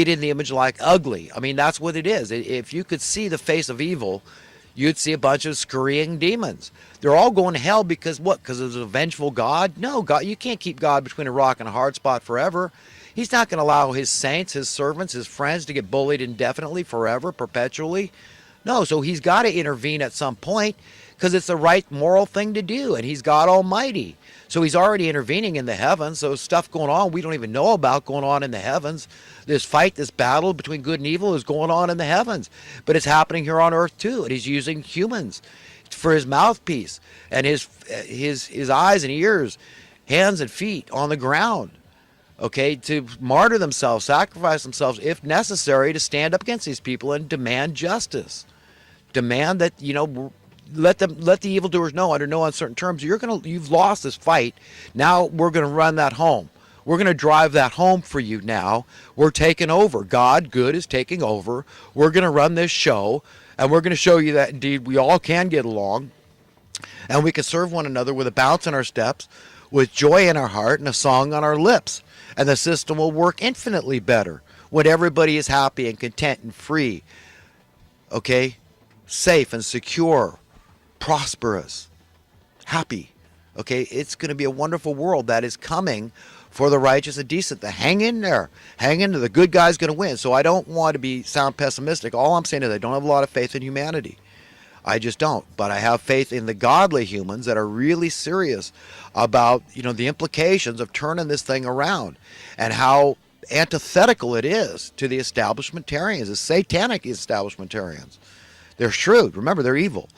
in the image like ugly. I mean, that's what it is. If you could see the face of evil, you'd see a bunch of scurrying demons. They're all going to hell because what? Because there's a vengeful God? No, God, you can't keep God between a rock and a hard spot forever. He's not going to allow his saints, his servants, his friends to get bullied indefinitely, forever, perpetually. No, so he's got to intervene at some point because it's the right moral thing to do, and he's God Almighty. So he's already intervening in the heavens. So stuff going on we don't even know about going on in the heavens. This fight, this battle between good and evil is going on in the heavens. But it's happening here on earth too. And he's using humans for his mouthpiece and his eyes and ears, hands and feet on the ground. Okay, to martyr themselves, sacrifice themselves if necessary to stand up against these people and demand justice. Demand that, let the evildoers know under no uncertain terms you've lost this fight. Now we're gonna run that home. We're gonna drive that home for you now. We're taking over. God, good, is taking over. We're gonna run this show, and we're gonna show you that indeed we all can get along, and we can serve one another with a bounce in our steps, with joy in our heart and a song on our lips. And the system will work infinitely better when everybody is happy and content and free. Okay? Safe and secure, prosperous, happy. Okay? It's going to be a wonderful world that is coming for the righteous and decent. Hang in there. Hang in there. The good guy's going to win. So I don't want to sound pessimistic. All I'm saying is I don't have a lot of faith in humanity. I just don't. But I have faith in the godly humans that are really serious about, the implications of turning this thing around and how antithetical it is to the establishmentarians, the satanic establishmentarians. They're shrewd. Remember, they're evil.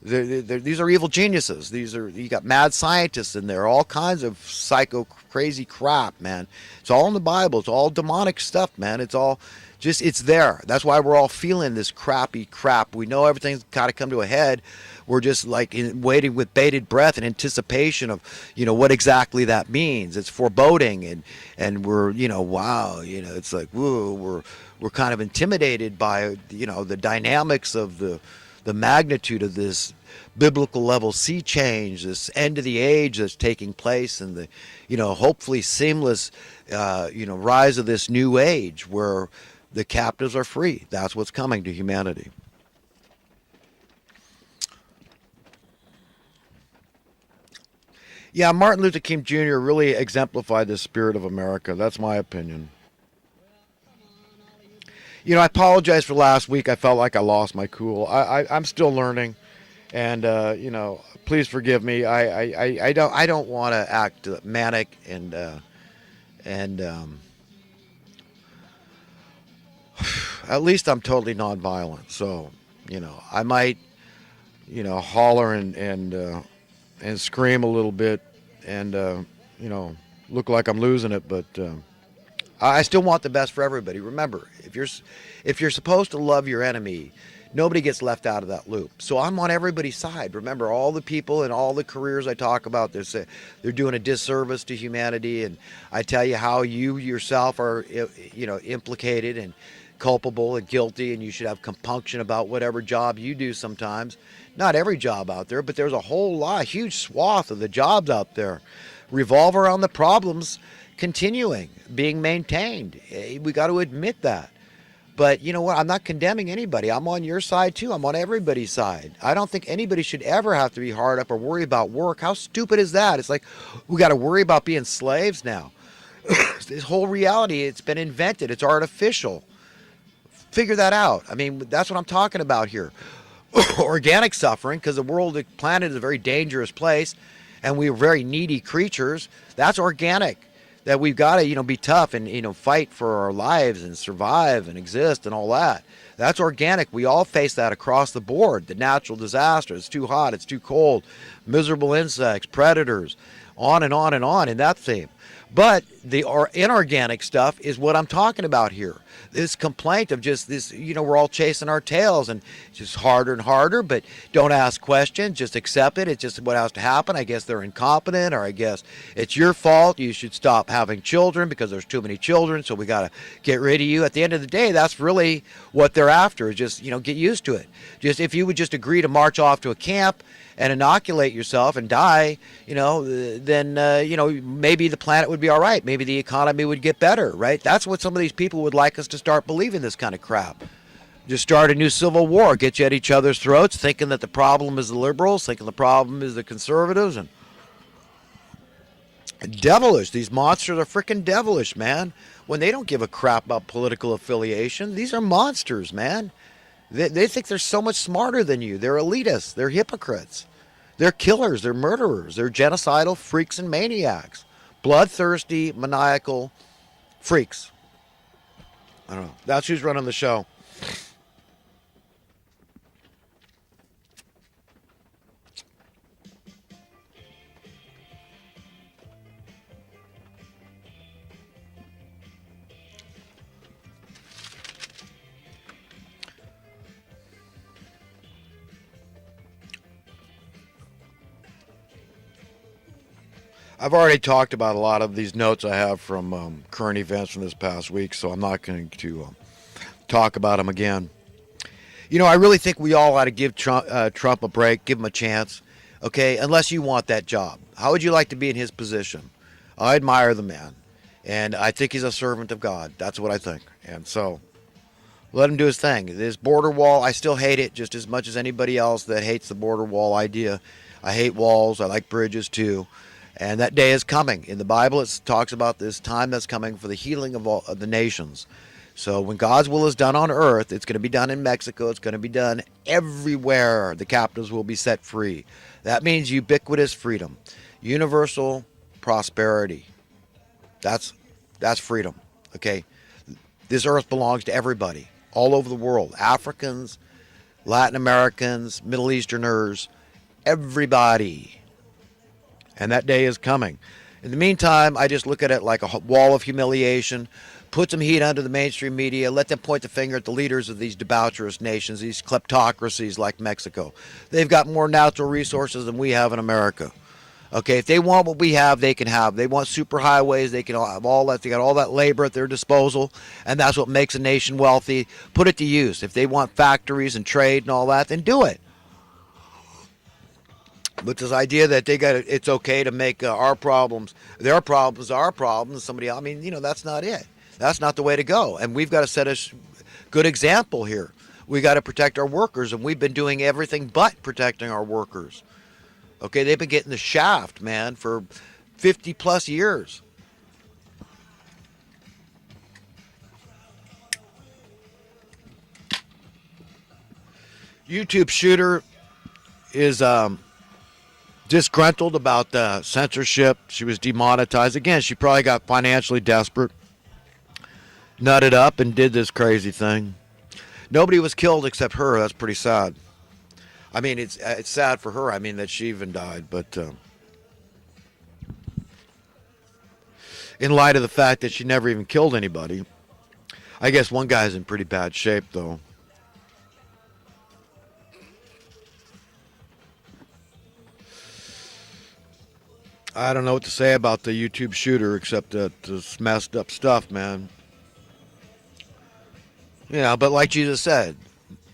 These are evil geniuses. You got mad scientists in there, all kinds of psycho crazy crap, man. It's all in the Bible. It's all demonic stuff, man. It's all it's there. That's why we're all feeling this crappy crap. We know everything's got to come to a head. We're just like waiting with bated breath in anticipation of, what exactly that means. It's foreboding, and we're, wow, it's like, whoa, we're kind of intimidated by, the dynamics of the magnitude of this biblical level sea change, this end of the age that's taking place, and the, hopefully seamless, rise of this new age where the captives are free. That's what's coming to humanity. Yeah, Martin Luther King Jr. really exemplified the spirit of America. That's my opinion. I apologize for last week. I felt like I lost my cool. I'm still learning, and please forgive me. I don't want to act manic and at least I'm totally nonviolent. So I might holler and scream a little bit and look like I'm losing it, but I still want the best for everybody. Remember, if you're supposed to love your enemy, nobody gets left out of that loop. So I'm on everybody's side. Remember, all the people and all the careers I talk about, they're doing a disservice to humanity, and I tell you how you yourself are implicated and culpable and guilty, and you should have compunction about whatever job you do sometimes. Not every job out there, but there's a whole lot, huge swath of the jobs out there revolve around the problems continuing, being maintained. We got to admit that. But you know what? I'm not condemning anybody. I'm on your side too. I'm on everybody's side. I don't think anybody should ever have to be hard up or worry about work. How stupid is that? It's like we got to worry about being slaves now. This whole reality, it's been invented. It's artificial. Figure that out. I mean, that's what I'm talking about here. Organic suffering, because the planet is a very dangerous place, and we're very needy creatures. That's organic. That we've got to, be tough and, fight for our lives and survive and exist and all that. That's organic. We all face that across the board. The natural disaster. It's too hot. It's too cold. Miserable insects, predators, on and on and on in that theme. But the inorganic stuff is what I'm talking about here. This complaint of just this, we're all chasing our tails and it's just harder and harder, but don't ask questions, just accept it. It's just what has to happen. I guess they're incompetent, or I guess it's your fault. You should stop having children because there's too many children, so we got to get rid of you. At the end of the day, that's really what they're after, is just, get used to it. Just if you would just agree to march off to a camp and inoculate yourself and die, then maybe the planet would be all right. Maybe the economy would get better, right? That's what some of these people would like us to start believing, this kind of crap. Just start a new civil war, get you at each other's throats, thinking that the problem is the liberals, thinking the problem is the conservatives, and devilish. These monsters are freaking devilish, man. When they don't give a crap about political affiliation, these are monsters, man. They think they're so much smarter than you. They're elitists. They're hypocrites. They're killers. They're murderers. They're genocidal freaks and maniacs. Bloodthirsty, maniacal freaks. I don't know. That's who's running the show. I've already talked about a lot of these notes I have from current events from this past week, so I'm not going to talk about them again. I really think we all ought to give Trump a break, give him a chance, okay, unless you want that job. How would you like to be in his position? I admire the man, and I think he's a servant of God. That's what I think. And so let him do his thing. This border wall, I still hate it just as much as anybody else that hates the border wall idea. I hate walls. I like bridges too. And that day is coming. In the Bible, it talks about this time that's coming for the healing of all of the nations. So when God's will is done on earth, it's going to be done in Mexico. It's going to be done everywhere. The captives will be set free. That means ubiquitous freedom, universal prosperity. That's freedom. Okay, this earth belongs to everybody, all over the world. Africans, Latin Americans, Middle Easterners, everybody. And that day is coming. In the meantime, I just look at it like a wall of humiliation. Put some heat under the mainstream media. Let them point the finger at the leaders of these debaucherous nations, these kleptocracies like Mexico. They've got more natural resources than we have in America. Okay, if they want what we have, they can have. They want super highways, they can have all that. They got all that labor at their disposal, and that's what makes a nation wealthy. Put it to use. If they want factories and trade and all that, then do it. But this idea that it's okay to make our problems, their problems, our problems, somebody else, that's not it. That's not the way to go. And we've got to set a good example here. We got to protect our workers, and we've been doing everything but protecting our workers. Okay, they've been getting the shaft, man, for 50 plus years. YouTube shooter is disgruntled about the censorship. She was demonetized. Again, she probably got financially desperate, nutted up, and did this crazy thing. Nobody was killed except her. That's pretty sad. It's sad for her. That she even died. But in light of the fact that she never even killed anybody, I guess one guy's in pretty bad shape, though. I don't know what to say about the YouTube shooter except that it's messed up stuff, man. But like Jesus said,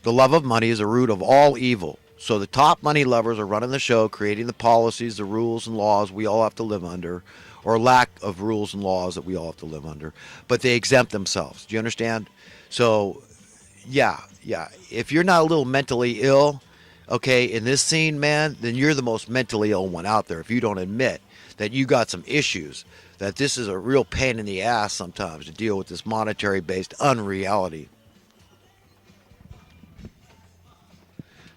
the love of money is the root of all evil. So the top money lovers are running the show, creating the policies, the rules and laws we all have to live under, or lack of rules and laws that we all have to live under. But they exempt themselves. Do you understand? So, yeah. If you're not a little mentally ill, okay, in this scene, man, then you're the most mentally ill one out there if you don't admit that you got some issues, that this is a real pain in the ass sometimes to deal with this monetary-based unreality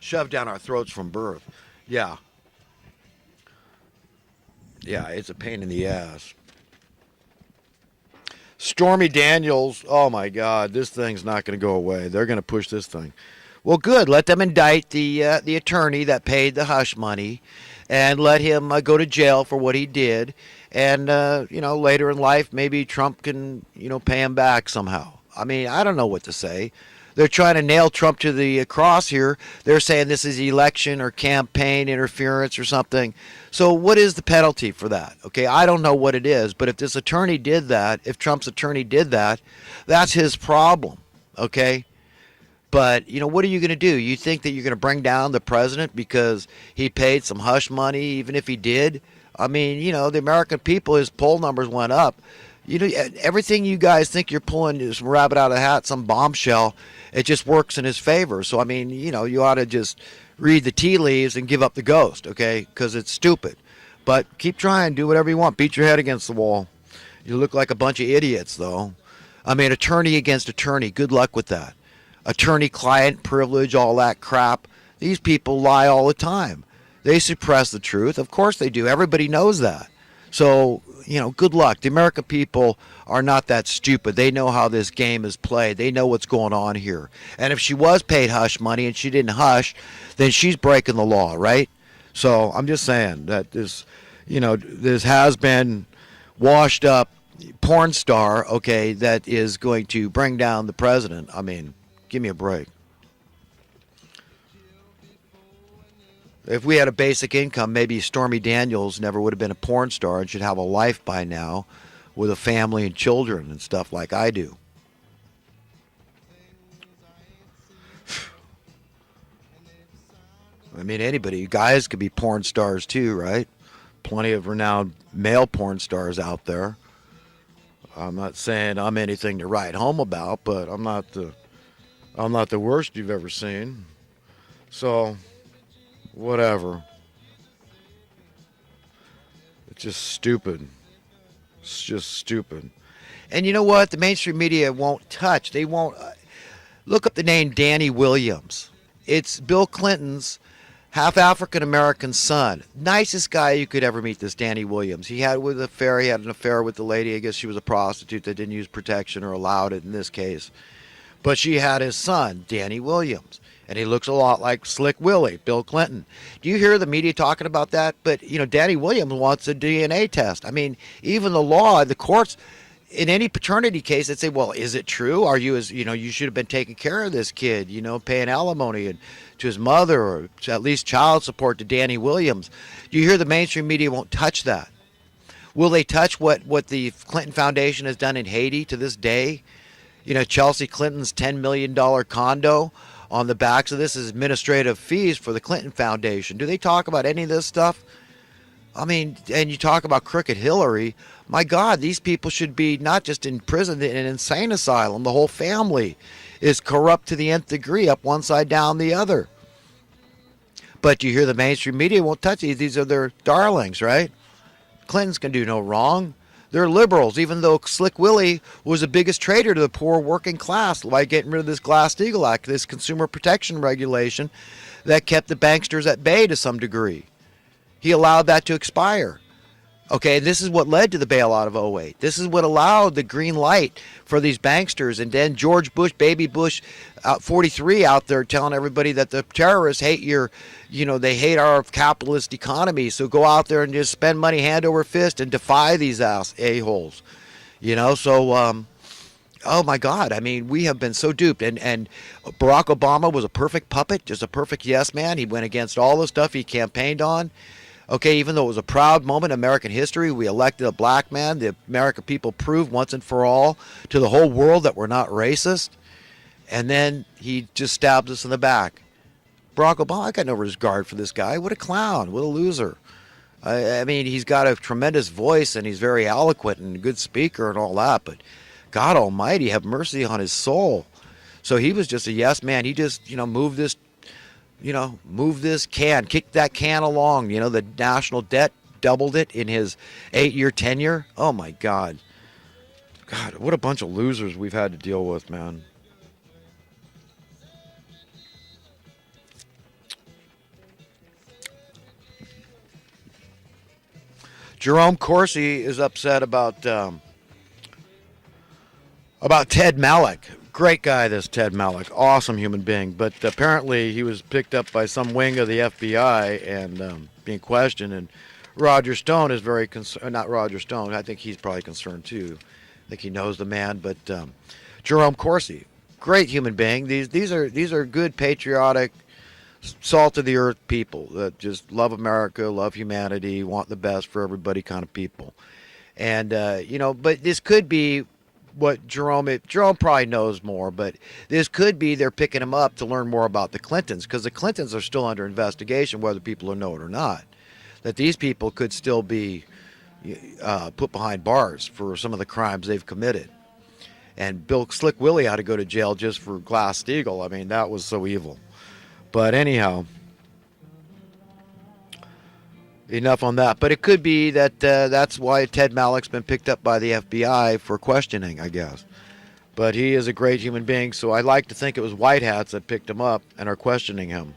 shoved down our throats from birth. Yeah, it's a pain in the ass. Stormy Daniels, oh my God, this thing's not going to go away. They're going to push this thing. Well, good. Let them indict the attorney that paid the hush money, and let him go to jail for what he did. And later in life, maybe Trump can pay him back somehow. I don't know what to say. They're trying to nail Trump to the cross here. They're saying this is election or campaign interference or something. So what is the penalty for that? Okay, I don't know what it is, but if this attorney did that, if Trump's attorney did that, that's his problem. Okay. But, what are you going to do? You think that you're going to bring down the president because he paid some hush money, even if he did? I mean, the American people, his poll numbers went up. Everything you guys think you're pulling is some rabbit out of the hat, some bombshell. It just works in his favor. So, I mean, you ought to just read the tea leaves and give up the ghost, okay? Because it's stupid. But keep trying. Do whatever you want. Beat your head against the wall. You look like a bunch of idiots, though. I mean, attorney against attorney. Good luck with that. Attorney-client privilege, all that crap. These people lie all the time. They suppress the truth. Of course they do. Everybody knows that. So, good luck. The American people are not that stupid. They know how this game is played. They know what's going on here. And if she was paid hush money and she didn't hush, then she's breaking the law, right? So I'm just saying that this has been washed up porn star, okay, that is going to bring down the president. I mean, give me a break. If we had a basic income, maybe Stormy Daniels never would have been a porn star and should have a life by now with a family and children and stuff like I do. I mean, anybody, guys could be porn stars too, right? Plenty of renowned male porn stars out there. I'm not saying I'm anything to write home about, but I'm not the worst you've ever seen. So, whatever. It's just stupid. It's just stupid. And you know what? The mainstream media won't touch. They won't. Look up the name Danny Williams. It's Bill Clinton's half African American son. Nicest guy you could ever meet, this Danny Williams. He had an affair with the lady. I guess she was a prostitute that didn't use protection or allowed it in this case. But she had his son, Danny Williams. And he looks a lot like Slick Willie, Bill Clinton. Do you hear the media talking about that? But, Danny Williams wants a DNA test. I mean, even the law, the courts, in any paternity case, they'd say, well, is it true? Are you, you should have been taking care of this kid, paying alimony and to his mother or at least child support to Danny Williams. Do you hear the mainstream media won't touch that? Will they touch what the Clinton Foundation has done in Haiti to this day? Chelsea Clinton's $10 million condo on the backs of this is administrative fees for the Clinton Foundation. Do they talk about any of this stuff? I mean, and you talk about crooked Hillary. My God, these people should be not just in prison, in an insane asylum. The whole family is corrupt to the nth degree, up one side, down the other. But you hear the mainstream media won't touch these. These are their darlings, right? Clintons can do no wrong. They're liberals, even though Slick Willie was the biggest traitor to the poor working class by getting rid of this Glass-Steagall Act, this consumer protection regulation that kept the banksters at bay to some degree. He allowed that to expire. Okay, this is what led to the bailout of '08. This is what allowed the green light for these banksters. And then George Bush, baby Bush, 43 out there telling everybody that the terrorists hate they hate our capitalist economy. So go out there and just spend money hand over fist and defy these a-holes. So, oh my God, I mean, we have been so duped. And Barack Obama was a perfect puppet, just a perfect yes man. He went against all the stuff he campaigned on. Okay, even though it was a proud moment in American history, we elected a black man. The American people proved once and for all to the whole world that we're not racist. And then he just stabbed us in the back. Barack Obama, I got no regard for this guy. What a clown. What a loser. I mean, he's got a tremendous voice and he's very eloquent and a good speaker and all that. But God almighty, have mercy on his soul. So he was just a yes man. He just, move this can, kick that can along. The national debt doubled it in his 8-year tenure. Oh my God. God, what a bunch of losers we've had to deal with, man. Jerome Corsi is upset about Ted Malloch. Great guy, this Ted Malloch. Awesome human being. But apparently he was picked up by some wing of the FBI and being questioned. And Roger Stone is very concerned. Not Roger Stone. I think he's probably concerned too. I think he knows the man. But Jerome Corsi, great human being. These are good, patriotic, salt of the earth people that just love America, love humanity, want the best for everybody kind of people. And but this could be what Jerome probably knows more, but this could be they're picking him up to learn more about the Clintons, because the Clintons are still under investigation, whether people know it or not. That these people could still be put behind bars for some of the crimes they've committed. And Bill Slick Willie had to go to jail just for Glass-Steagall. I mean, that was so evil. But anyhow, enough on that. But it could be that that's why Ted Malloch's been picked up by the FBI for questioning, I guess. But he is a great human being, so I like to think it was white hats that picked him up and are questioning him.